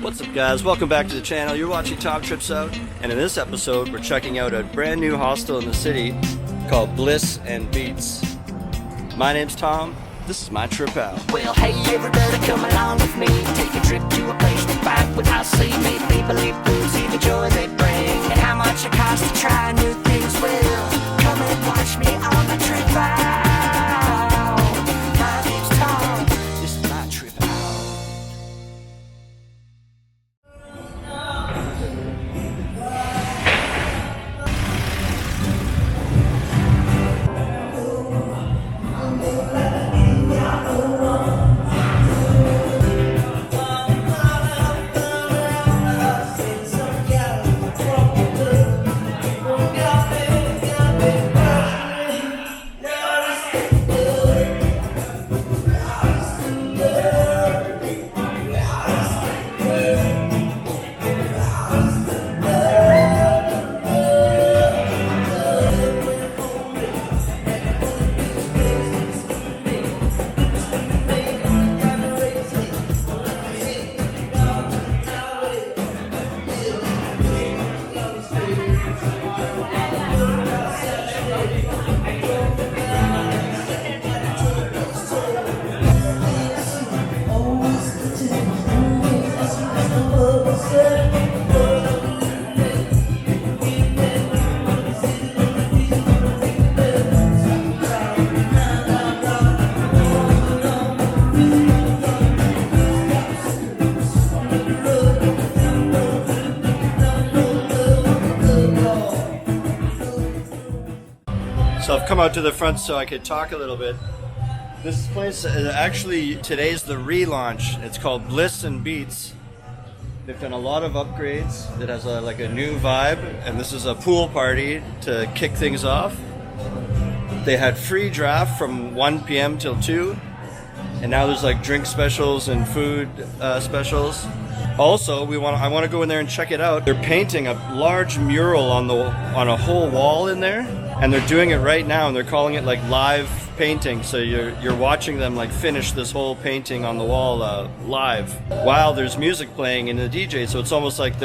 What's up guys, welcome back to the channel. You're watching Top Trips Out, and in this episode we're checking out a brand new hostel in the city called Bliss Beats. My name's Tom, this is my trip out. Well, hey everybody, come along with me. Take a trip to a place to fight without see me. People eat food, see the joy they bring, and how much it costs to try new things. Well, come and watch me on the trip out. My name's Tom, this is my trip out. So I've come out to the front so I could talk a little bit. This place, actually today's the relaunch. It's called Bliss Beats. They've done a lot of upgrades. It has like a new vibe, and this is a pool party to kick things off. They had free draft from 1 p.m. till 2, and now there's like drink specials and food specials. Also, I want to go in there and check it out. They're painting a large mural on a whole wall in there, and they're doing it right now, and they're calling it like live painting. So you're watching them like finish this whole painting on the wall live while there's music playing in the DJ. So it's almost like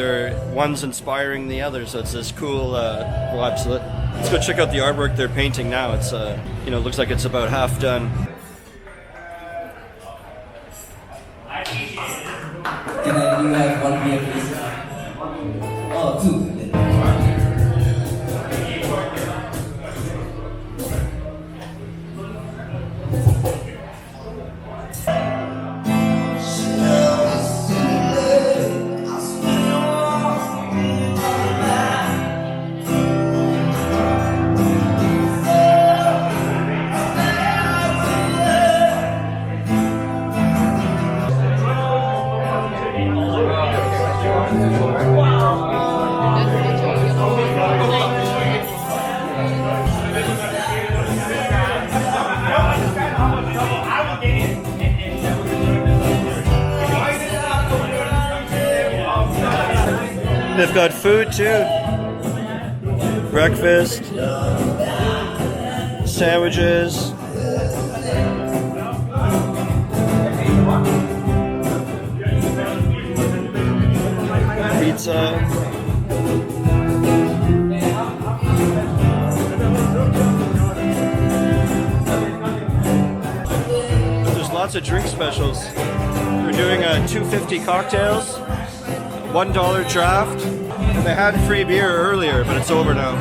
one's inspiring the other. So it's this cool vibe. So let's go check out the artwork they're painting now. It's looks like it's about half done. Can you have one beer, please? Oh, two. They've got food too. Breakfast, sandwiches, pizza. There's lots of drink specials. We're doing $2.50 cocktails. $1 draft, and they had free beer earlier, but it's over now.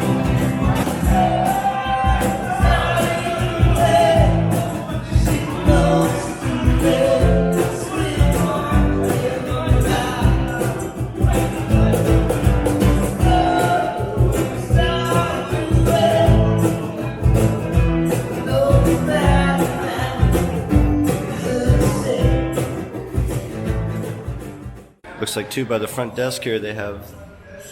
Looks like too by the front desk here they have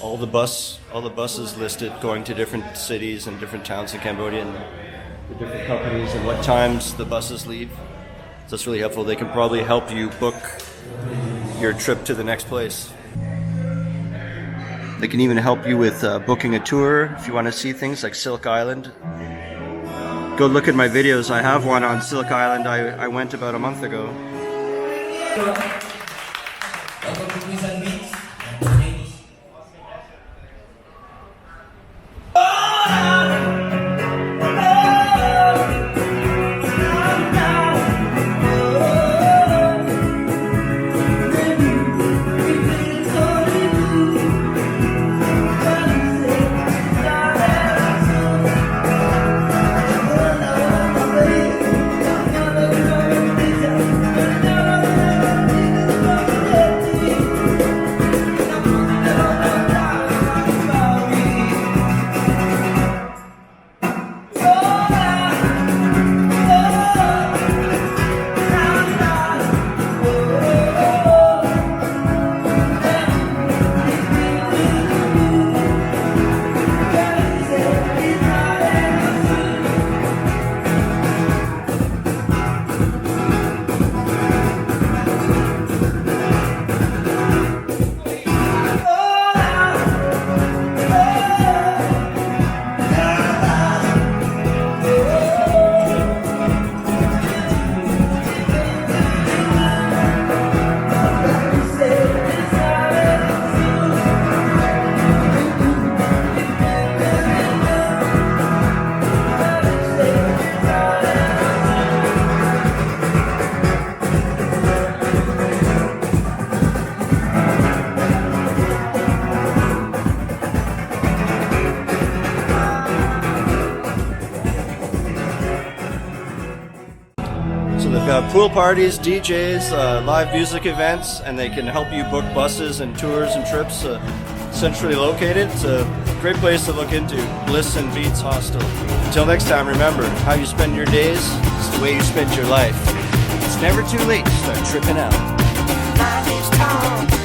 all the buses listed going to different cities and different towns in Cambodia, and the different companies and what times the buses leave. So that's really helpful. They can probably help you book your trip to the next place. They can even help you with booking a tour if you want to see things like Silk Island. Go look at my videos. I have one on Silk Island. I went about a month ago. balconies and beats. Balconies. So they've got pool parties, DJs, live music events, and they can help you book buses and tours and trips centrally located. It's a great place to look into, Bliss and Beats Hostel. Until next time, remember, how you spend your days is the way you spend your life. It's never too late to start tripping out. Life is tall.